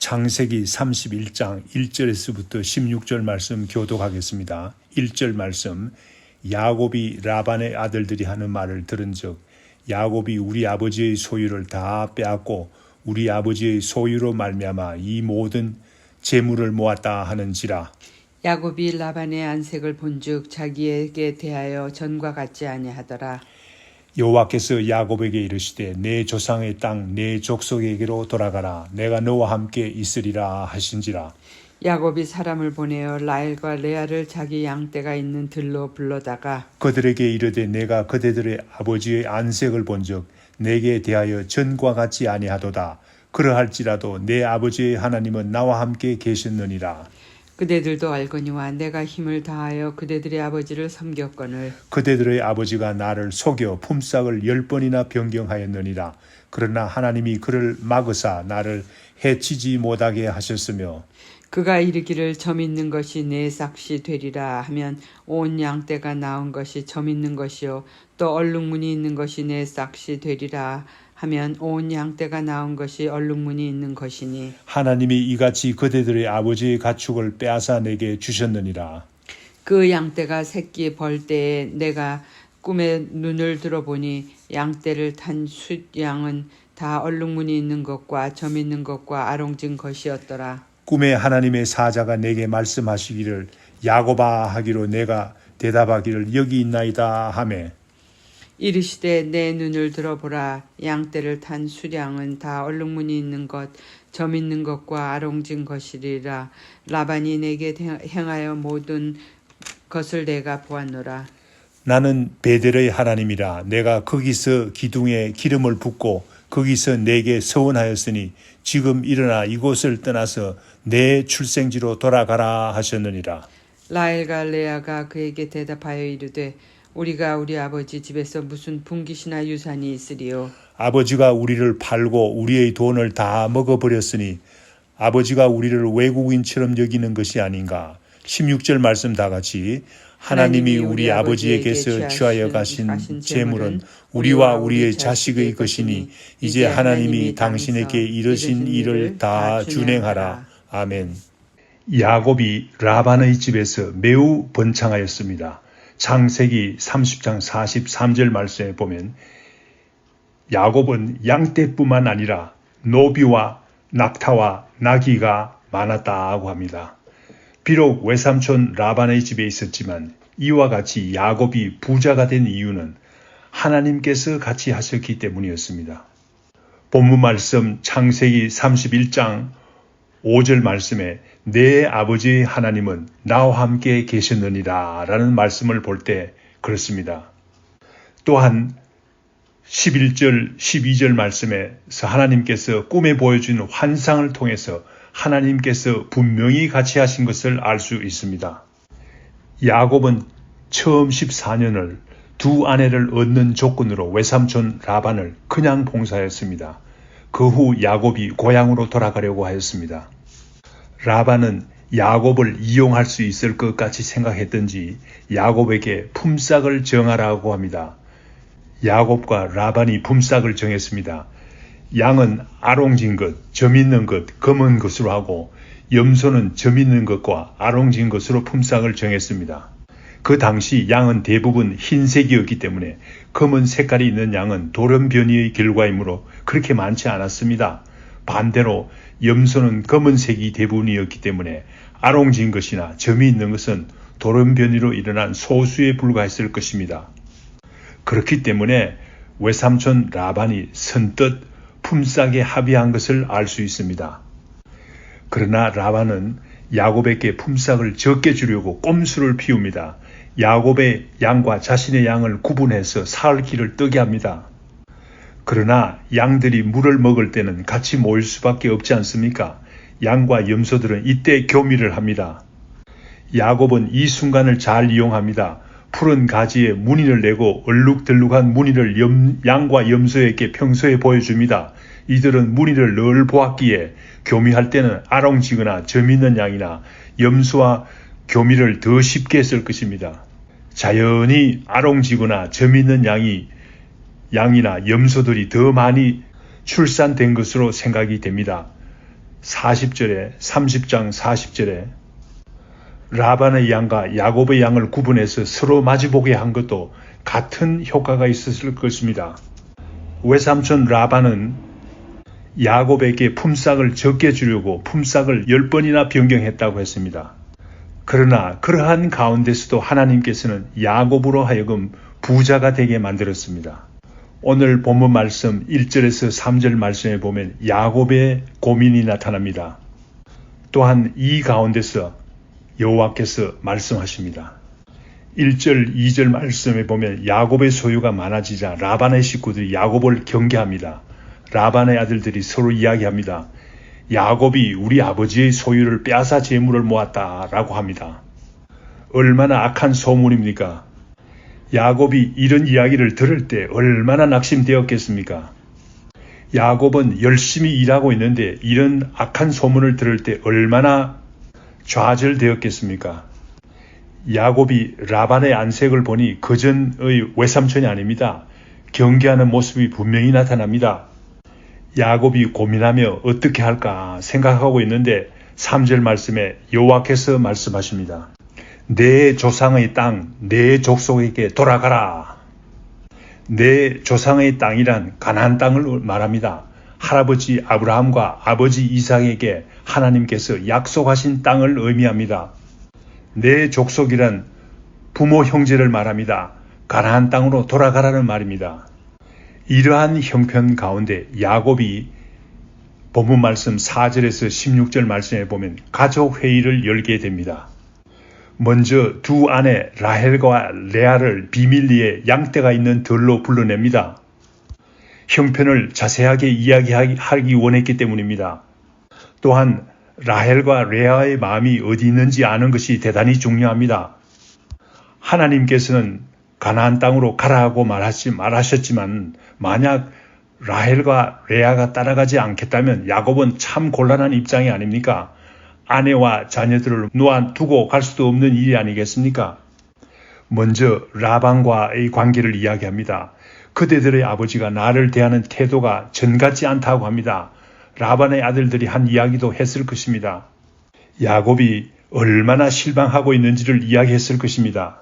창세기 31장 1절에서부터 16절 말씀 교독하겠습니다. 1절 말씀. 야곱이 라반의 아들들이 하는 말을 들은즉 야곱이 우리 아버지의 소유를 다 빼앗고 우리 아버지의 소유로 말미암아 이 모든 재물을 모았다 하는지라. 야곱이 라반의 안색을 본즉 자기에게 대하여 전과 같지 아니하더라. 여호와께서 야곱에게 이르시되 내 조상의 땅 내 족속에게로 돌아가라. 내가 너와 함께 있으리라 하신지라. 야곱이 사람을 보내어 라헬과 레아를 자기 양떼가 있는 들로 불러다가 그들에게 이르되 내가 그대들의 아버지의 안색을 본즉 내게 대하여 전과 같지 아니하도다. 그러할지라도 내 아버지의 하나님은 나와 함께 계셨느니라. 그대들도 알거니와 내가 힘을 다하여 그대들의 아버지를 섬겼거늘 그대들의 아버지가 나를 속여 품삯을 10번이나 변경하였느니라. 그러나 하나님이 그를 막으사 나를 해치지 못하게 하셨으며 그가 이르기를 점 있는 것이 내 삭시 되리라 하면 온 양떼가 나온 것이 점 있는 것이요 또 얼룩무늬 있는 것이 내 삭시 되리라 하면 온 양떼가 나온 것이 얼룩무늬 있는 것이니 하나님이 이같이 그대들의 아버지의 가축을 빼앗아 내게 주셨느니라. 그 양떼가 새끼 벌 때에 내가 꿈에 눈을 들어보니 양떼를 탄 숫양은 다 얼룩무늬 있는 것과 점 있는 것과 아롱진 것이었더라. 꿈에 하나님의 사자가 내게 말씀하시기를 야곱아 하기로 내가 대답하기를 여기 있나이다 하매 이르시되 내 눈을 들어보라. 양떼를 탄 수량은 다 얼룩무늬 있는 것, 점 있는 것과 아롱진 것이리라. 라반이 내게 행하여 모든 것을 내가 보았노라. 나는 베델의 하나님이라. 내가 거기서 기둥에 기름을 붓고 거기서 내게 서원하였으니 지금 일어나 이곳을 떠나서 내 출생지로 돌아가라 하셨느니라. 라헬과 레아가 그에게 대답하여 이르되 우리가 우리 아버지 집에서 무슨 분깃이나 유산이 있으리요. 아버지가 우리를 팔고 우리의 돈을 다 먹어버렸으니 아버지가 우리를 외국인처럼 여기는 것이 아닌가. 16절 말씀 다 같이. 하나님이 우리 아버지에게서 취하여 가신 재물은 우리와 우리의 자식의 것이니 이제 하나님이 당신에게 이르신 일을 다 준행하라. 아멘. 야곱이 라반의 집에서 매우 번창하였습니다. 창세기 30장 43절 말씀에 보면 야곱은 양떼뿐만 아니라 노비와 낙타와 나귀가 많았다고 합니다. 비록 외삼촌 라반의 집에 있었지만 이와 같이 야곱이 부자가 된 이유는 하나님께서 같이 하셨기 때문이었습니다. 본문 말씀 창세기 31장 5절 말씀에 내 아버지 하나님은 나와 함께 계셨느니라 라는 말씀을 볼 때 그렇습니다. 또한 11절 12절 말씀에서 하나님께서 꿈에 보여준 환상을 통해서 하나님께서 분명히 같이 하신 것을 알 수 있습니다. 야곱은 처음 14년을 두 아내를 얻는 조건으로 외삼촌 라반을 그냥 봉사했습니다. 그 후 야곱이 고향으로 돌아가려고 하였습니다. 라반은 야곱을 이용할 수 있을 것 같이 생각했던지 야곱에게 품삯을 정하라고 합니다. 야곱과 라반이 품삯을 정했습니다. 양은 아롱진 것, 점 있는 것, 검은 것으로 하고 염소는 점 있는 것과 아롱진 것으로 품삯을 정했습니다. 그 당시 양은 대부분 흰색이었기 때문에 검은 색깔이 있는 양은 돌연변이의 결과이므로 그렇게 많지 않았습니다. 반대로 염소는 검은색이 대부분이었기 때문에 아롱진 것이나 점이 있는 것은 돌연변이로 일어난 소수에 불과했을 것입니다. 그렇기 때문에 외삼촌 라반이 선뜻 품삯에 합의한 것을 알 수 있습니다. 그러나 라반은 야곱에게 품삯을 적게 주려고 꼼수를 피웁니다. 야곱의 양과 자신의 양을 구분해서 사흘 길을 뜨게 합니다. 그러나 양들이 물을 먹을 때는 같이 모일 수밖에 없지 않습니까? 양과 염소들은 이때 교미를 합니다. 야곱은 이 순간을 잘 이용합니다. 푸른 가지에 무늬를 내고 얼룩덜룩한 무늬를 양과 염소에게 평소에 보여줍니다. 이들은 무늬를 늘 보았기에 교미할 때는 아롱지거나 점 있는 양이나 염소와 교미를 더 쉽게 했을 것입니다. 자연히 아롱지거나 점 있는 양이나 염소들이 더 많이 출산된 것으로 생각이 됩니다. 40절에 30장 40절에 라반의 양과 야곱의 양을 구분해서 서로 마주보게 한 것도 같은 효과가 있었을 것입니다. 외삼촌 라반은 야곱에게 품삯을 적게 주려고 품삯을 10번이나 변경했다고 했습니다. 그러나 그러한 가운데서도 하나님께서는 야곱으로 하여금 부자가 되게 만들었습니다. 오늘 본문 말씀 1절에서 3절 말씀에 보면 야곱의 고민이 나타납니다. 또한 이 가운데서 여호와께서 말씀하십니다. 1절, 2절 말씀에 보면 야곱의 소유가 많아지자 라반의 식구들이 야곱을 경계합니다. 라반의 아들들이 서로 이야기합니다. 야곱이 우리 아버지의 소유를 빼앗아 재물을 모았다라고 합니다. 얼마나 악한 소문입니까? 야곱이 이런 이야기를 들을 때 얼마나 낙심되었겠습니까? 야곱은 열심히 일하고 있는데 이런 악한 소문을 들을 때 얼마나 좌절되었겠습니까? 야곱이 라반의 안색을 보니 그전의 외삼촌이 아닙니다. 경계하는 모습이 분명히 나타납니다. 야곱이 고민하며 어떻게 할까 생각하고 있는데 3절 말씀에 여호와께서 말씀하십니다. 내 조상의 땅, 내 족속에게 돌아가라. 내 조상의 땅이란 가나안 땅을 말합니다. 할아버지 아브라함과 아버지 이삭에게 하나님께서 약속하신 땅을 의미합니다. 내 족속이란 부모 형제를 말합니다. 가나안 땅으로 돌아가라는 말입니다. 이러한 형편 가운데 야곱이 본문 말씀 4절에서 16절 말씀에 보면 가족 회의를 열게 됩니다. 먼저 두 아내 라헬과 레아를 비밀리에 양떼가 있는 들로 불러냅니다. 형편을 자세하게 이야기하기 원했기 때문입니다. 또한 라헬과 레아의 마음이 어디 있는지 아는 것이 대단히 중요합니다. 하나님께서는 가나안 땅으로 가라고 말하셨지만 만약 라헬과 레아가 따라가지 않겠다면 야곱은 참 곤란한 입장이 아닙니까? 아내와 자녀들을 놓아두고 갈 수도 없는 일이 아니겠습니까? 먼저 라반과의 관계를 이야기합니다. 그대들의 아버지가 나를 대하는 태도가 전 같지 않다고 합니다. 라반의 아들들이 한 이야기도 했을 것입니다. 야곱이 얼마나 실망하고 있는지를 이야기했을 것입니다.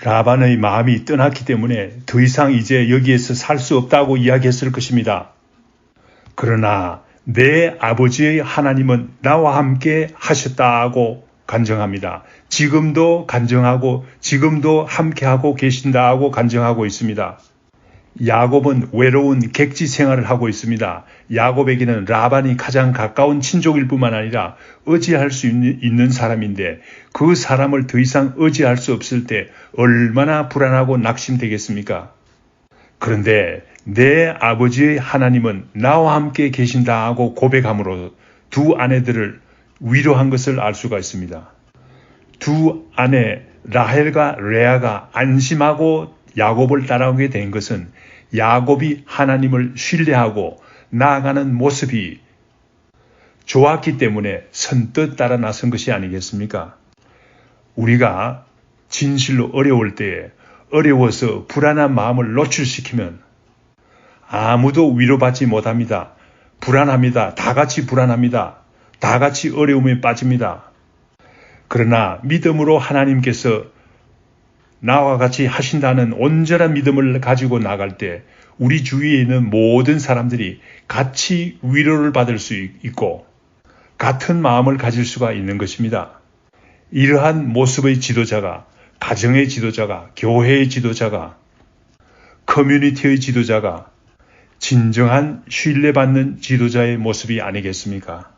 라반의 마음이 떠났기 때문에 더 이상 이제 여기에서 살 수 없다고 이야기했을 것입니다. 그러나 내 아버지의 하나님은 나와 함께 하셨다고 간증합니다. 지금도 간증하고 지금도 함께하고 계신다고 간증하고 있습니다. 야곱은 외로운 객지 생활을 하고 있습니다. 야곱에게는 라반이 가장 가까운 친족일 뿐만 아니라 의지할 수 있는 사람인데 그 사람을 더 이상 의지할 수 없을 때 얼마나 불안하고 낙심되겠습니까? 그런데 내 아버지의 하나님은 나와 함께 계신다고 고백함으로 두 아내들을 위로한 것을 알 수가 있습니다. 두 아내 라헬과 레아가 안심하고 야곱을 따라오게 된 것은 야곱이 하나님을 신뢰하고 나아가는 모습이 좋았기 때문에 선뜻 따라 나선 것이 아니겠습니까? 우리가 진실로 어려울 때에 어려워서 불안한 마음을 노출시키면 아무도 위로받지 못합니다. 불안합니다. 다 같이 불안합니다. 다 같이 어려움에 빠집니다. 그러나 믿음으로 하나님께서 나와 같이 하신다는 온전한 믿음을 가지고 나갈 때 우리 주위에 있는 모든 사람들이 같이 위로를 받을 수 있고 같은 마음을 가질 수가 있는 것입니다. 이러한 모습의 지도자가 가정의 지도자가 교회의 지도자가 커뮤니티의 지도자가 진정한 신뢰받는 지도자의 모습이 아니겠습니까?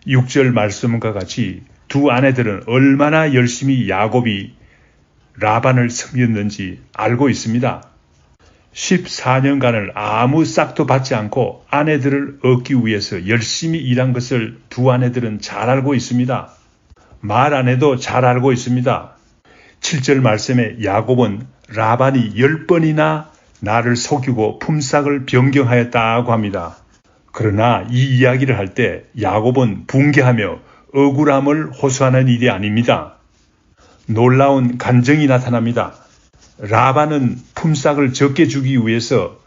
6절 말씀과 같이 두 아내들은 얼마나 열심히 야곱이 라반을 섬겼는지 알고 있습니다. 14년간을 아무 싹도 받지 않고 아내들을 얻기 위해서 열심히 일한 것을 두 아내들은 잘 알고 있습니다. 말 안 해도 잘 알고 있습니다. 7절 말씀에 야곱은 라반이 10번이나 나를 속이고 품삯을 변경하였다고 합니다. 그러나 이 이야기를 할 때 야곱은 붕괴하며 억울함을 호소하는 일이 아닙니다. 놀라운 감정이 나타납니다. 라반은 품삯을 적게 주기 위해서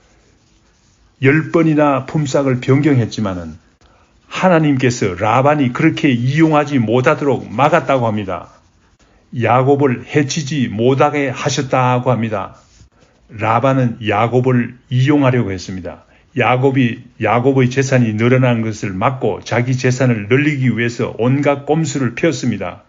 10번이나 품삯을 변경했지만은 하나님께서 라반이 그렇게 이용하지 못하도록 막았다고 합니다. 야곱을 해치지 못하게 하셨다고 합니다. 라반은 야곱을 이용하려고 했습니다. 야곱의 재산이 늘어나는 것을 막고 자기 재산을 늘리기 위해서 온갖 꼼수를 폈습니다.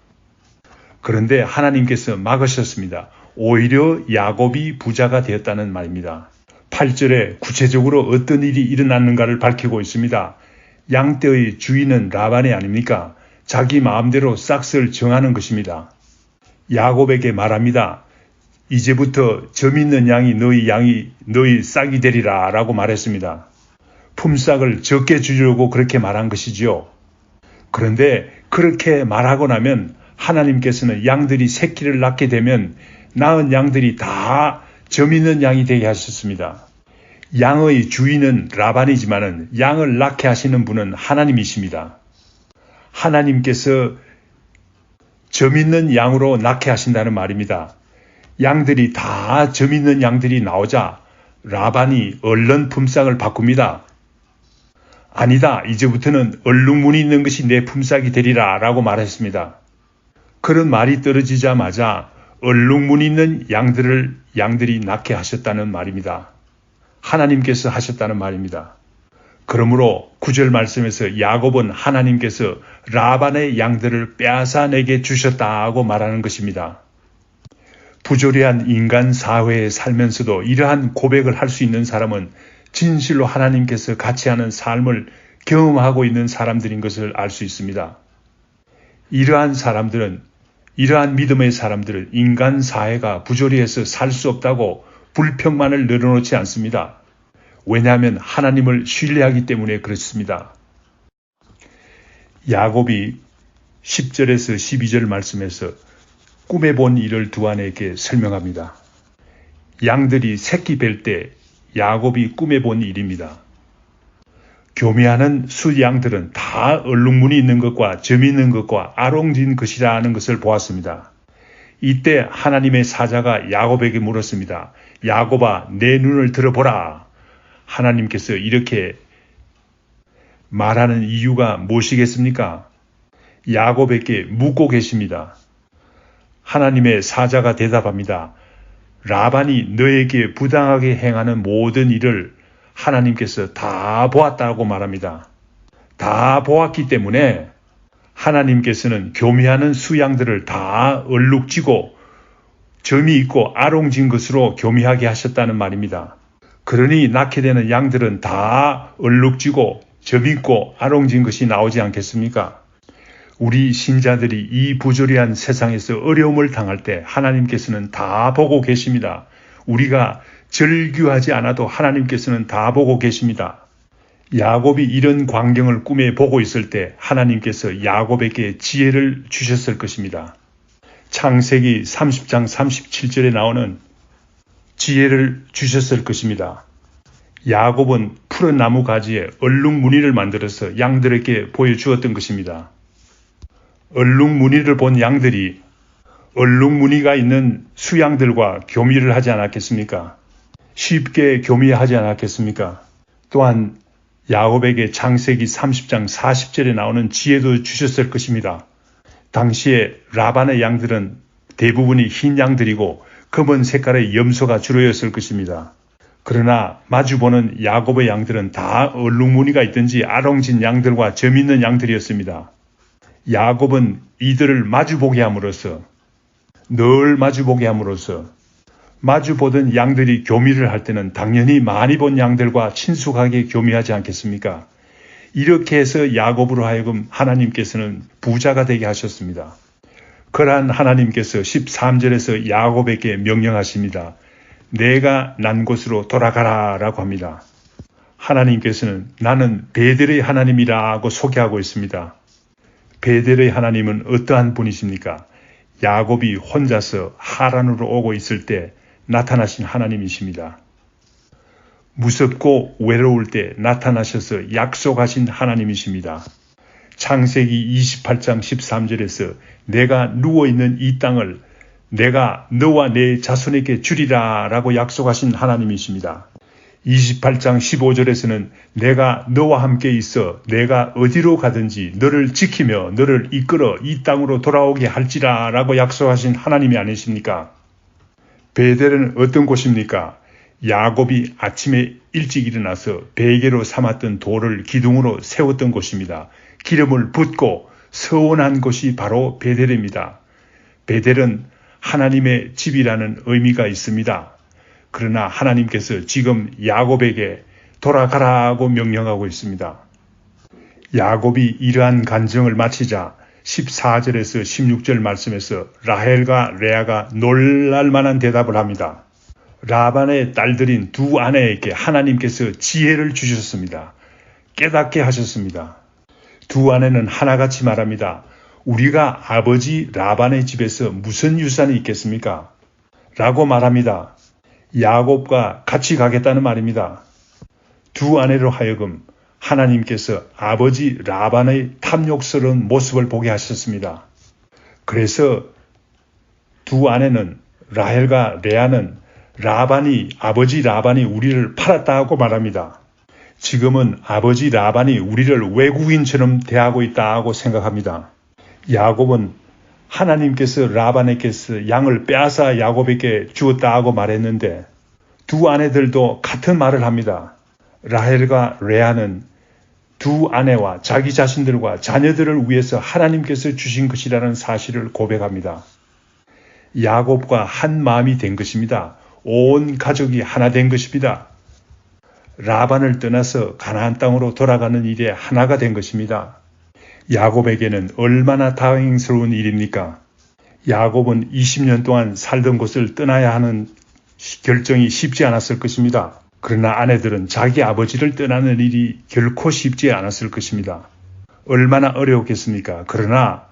그런데 하나님께서 막으셨습니다. 오히려 야곱이 부자가 되었다는 말입니다. 8절에 구체적으로 어떤 일이 일어났는가를 밝히고 있습니다. 양떼의 주인은 라반이 아닙니까? 자기 마음대로 싹을 정하는 것입니다. 야곱에게 말합니다. 이제부터 점 있는 양이 너희 싹이 되리라 라고 말했습니다. 품삯을 적게 주려고 그렇게 말한 것이지요. 그런데 그렇게 말하고 나면 하나님께서는 양들이 새끼를 낳게 되면 낳은 양들이 다 점 있는 양이 되게 하셨습니다. 양의 주인은 라반이지만은 양을 낳게 하시는 분은 하나님이십니다. 하나님께서 점 있는 양으로 낳게 하신다는 말입니다. 양들이 다 점 있는 양들이 나오자 라반이 얼른 품삯을 바꿉니다. 아니다, 이제부터는 얼룩무늬 있는 것이 내 품삯이 되리라 라고 말했습니다. 그런 말이 떨어지자마자 얼룩무늬 있는 양들이 낳게 하셨다는 말입니다. 하나님께서 하셨다는 말입니다. 그러므로 9절 말씀에서 야곱은 하나님께서 라반의 양들을 빼앗아 내게 주셨다고 말하는 것입니다. 부조리한 인간 사회에 살면서도 이러한 고백을 할 수 있는 사람은 진실로 하나님께서 같이 하는 삶을 경험하고 있는 사람들인 것을 알 수 있습니다. 이러한 믿음의 사람들은 인간 사회가 부조리해서 살 수 없다고 불평만을 늘어놓지 않습니다. 왜냐하면 하나님을 신뢰하기 때문에 그렇습니다. 야곱이 10절에서 12절 말씀에서 꿈에 본 일을 두한에게 설명합니다. 양들이 새끼 뵐 때 야곱이 꿈에 본 일입니다. 교미하는 수양들은 다 얼룩무늬 있는 것과 점 있는 것과 아롱진 것이라는 것을 보았습니다. 이때 하나님의 사자가 야곱에게 물었습니다. 야곱아, 내 눈을 들어보라. 하나님께서 이렇게 말하는 이유가 무엇이겠습니까? 야곱에게 묻고 계십니다. 하나님의 사자가 대답합니다. 라반이 너에게 부당하게 행하는 모든 일을 하나님께서 다 보았다고 말합니다. 다 보았기 때문에 하나님께서는 교미하는 수양들을 다 얼룩지고 점이 있고 아롱진 것으로 교미하게 하셨다는 말입니다. 그러니 낳게 되는 양들은 다 얼룩지고 점 있고 아롱진 것이 나오지 않겠습니까? 우리 신자들이 이 부조리한 세상에서 어려움을 당할 때 하나님께서는 다 보고 계십니다. 우리가 절규하지 않아도 하나님께서는 다 보고 계십니다. 야곱이 이런 광경을 꿈에 보고 있을 때 하나님께서 야곱에게 지혜를 주셨을 것입니다. 창세기 30장 37절에 나오는 지혜를 주셨을 것입니다. 야곱은 푸른 나무 가지에 얼룩무늬를 만들어서 양들에게 보여주었던 것입니다. 얼룩무늬를 본 양들이 얼룩무늬가 있는 수양들과 교미를 하지 않았겠습니까? 쉽게 교미하지 않았겠습니까? 또한 야곱에게 창세기 30장 40절에 나오는 지혜도 주셨을 것입니다. 당시에 라반의 양들은 대부분이 흰 양들이고 검은 색깔의 염소가 주로였을 것입니다. 그러나 마주보는 야곱의 양들은 다 얼룩무늬가 있든지 아롱진 양들과 점 있는 양들이었습니다. 야곱은 이들을 마주보게 함으로써 늘 마주보게 함으로써 마주보던 양들이 교미를 할 때는 당연히 많이 본 양들과 친숙하게 교미하지 않겠습니까? 이렇게 해서 야곱으로 하여금 하나님께서는 부자가 되게 하셨습니다. 그러한 하나님께서 13절에서 야곱에게 명령하십니다. 내가 난 곳으로 돌아가라 라고 합니다. 하나님께서는 나는 베델의 하나님이라고 소개하고 있습니다. 베델의 하나님은 어떠한 분이십니까? 야곱이 혼자서 하란으로 오고 있을 때 나타나신 하나님이십니다. 무섭고 외로울 때 나타나셔서 약속하신 하나님이십니다. 창세기 28장 13절에서 내가 누워있는 이 땅을 내가 너와 내 자손에게 주리라 라고 약속하신 하나님이십니다. 28장 15절에서는 내가 너와 함께 있어 내가 어디로 가든지 너를 지키며 너를 이끌어 이 땅으로 돌아오게 할지라 라고 약속하신 하나님이 아니십니까? 베델은 어떤 곳입니까? 야곱이 아침에 일찍 일어나서 베개로 삼았던 돌을 기둥으로 세웠던 곳입니다. 기름을 붓고 서원한 곳이 바로 베델입니다. 베델은 하나님의 집이라는 의미가 있습니다. 그러나 하나님께서 지금 야곱에게 돌아가라고 명령하고 있습니다. 야곱이 이러한 간증을 마치자 14절에서 16절 말씀에서 라헬과 레아가 놀랄만한 대답을 합니다. 라반의 딸들인 두 아내에게 하나님께서 지혜를 주셨습니다. 깨닫게 하셨습니다. 두 아내는 하나같이 말합니다. 우리가 아버지 라반의 집에서 무슨 유산이 있겠습니까? 라고 말합니다. 야곱과 같이 가겠다는 말입니다. 두 아내로 하여금 하나님께서 아버지 라반의 탐욕스러운 모습을 보게 하셨습니다. 그래서 두 아내는 라헬과 레아는 아버지 라반이 우리를 팔았다고 말합니다. 지금은 아버지 라반이 우리를 외국인처럼 대하고 있다고 생각합니다. 야곱은 하나님께서 라반에게서 양을 빼앗아 야곱에게 주었다고 말했는데 두 아내들도 같은 말을 합니다. 라헬과 레아는 두 아내와 자기 자신들과 자녀들을 위해서 하나님께서 주신 것이라는 사실을 고백합니다. 야곱과 한 마음이 된 것입니다. 온 가족이 하나 된 것입니다. 라반을 떠나서 가나안 땅으로 돌아가는 일에 하나가 된 것입니다. 야곱에게는 얼마나 다행스러운 일입니까? 야곱은 20년 동안 살던 곳을 떠나야 하는 결정이 쉽지 않았을 것입니다. 그러나 아내들은 자기 아버지를 떠나는 일이 결코 쉽지 않았을 것입니다. 얼마나 어려웠겠습니까? 그러나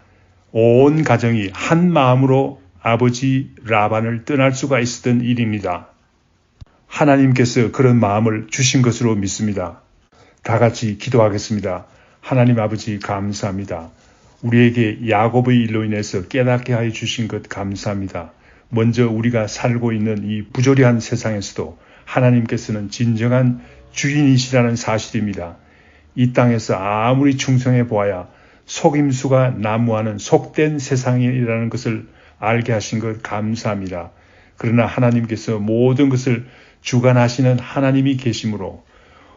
온 가정이 한 마음으로 아버지 라반을 떠날 수가 있었던 일입니다. 하나님께서 그런 마음을 주신 것으로 믿습니다. 다 같이 기도하겠습니다. 하나님 아버지 감사합니다. 우리에게 야곱의 일로 인해서 깨닫게 하여 주신 것 감사합니다. 먼저 우리가 살고 있는 이 부조리한 세상에서도 하나님께서는 진정한 주인이시라는 사실입니다. 이 땅에서 아무리 충성해 보아야 속임수가 난무하는 속된 세상이라는 것을 알게 하신 것 감사합니다. 그러나 하나님께서 모든 것을 주관하시는 하나님이 계시므로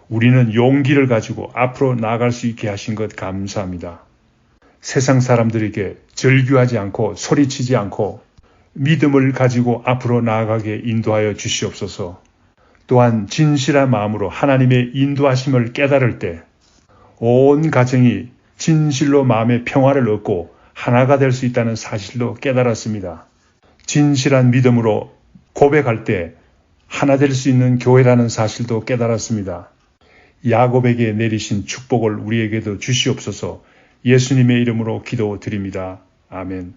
우리는 용기를 가지고 앞으로 나아갈 수 있게 하신 것 감사합니다. 세상 사람들에게 절규하지 않고 소리치지 않고 믿음을 가지고 앞으로 나아가게 인도하여 주시옵소서. 또한 진실한 마음으로 하나님의 인도하심을 깨달을 때 온 가정이 진실로 마음의 평화를 얻고 하나가 될 수 있다는 사실도 깨달았습니다. 진실한 믿음으로 고백할 때 하나 될 수 있는 교회라는 사실도 깨달았습니다. 야곱에게 내리신 축복을 우리에게도 주시옵소서. 예수님의 이름으로 기도드립니다. 아멘.